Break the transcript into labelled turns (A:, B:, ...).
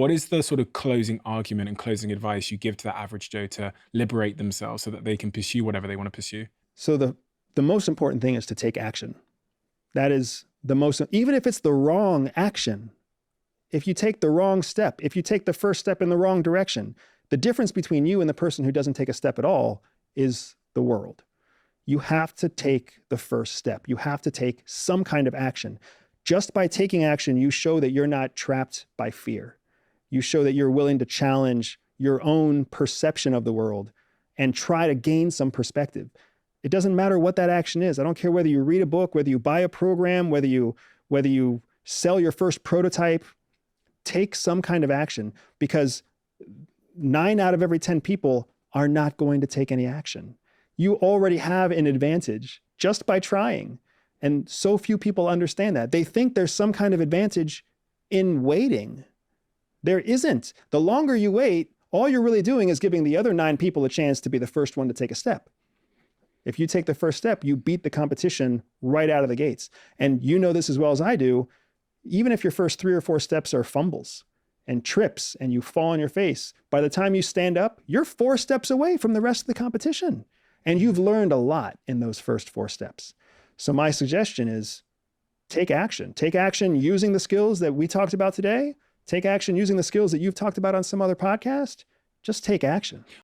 A: What is the sort of closing argument and closing advice you give to the average Joe to liberate themselves so that they can pursue whatever they want to pursue?
B: So the most important thing is to take action. That is the most, even if it's the wrong action, if you take the wrong step, if you take the first step in the wrong direction, the difference between you and the person who doesn't take a step at all is the world. You have to take the first step. You have to take some kind of action. Just by taking action, you show that you're not trapped by fear. You show that you're willing to challenge your own perception of the world and try to gain some perspective. It doesn't matter what that action is. I don't care whether you read a book, whether you buy a program, whether you sell your first prototype. Take some kind of action, because 9 out of every 10 people are not going to take any action. You already have an advantage just by trying. And so few people understand that. They think there's some kind of advantage in waiting. There isn't. The longer you wait, all you're really doing is giving the other 9 people a chance to be the first one to take a step. If you take the first step, you beat the competition right out of the gates. And you know this as well as I do. Even if your first 3 or 4 steps are fumbles and trips and you fall on your face, by the time you stand up, you're 4 steps away from the rest of the competition. And you've learned a lot in those first 4 steps. So my suggestion is take action. Take action using the skills that we talked about today. Take action using the skills that you've talked about on some other podcast. Just take action.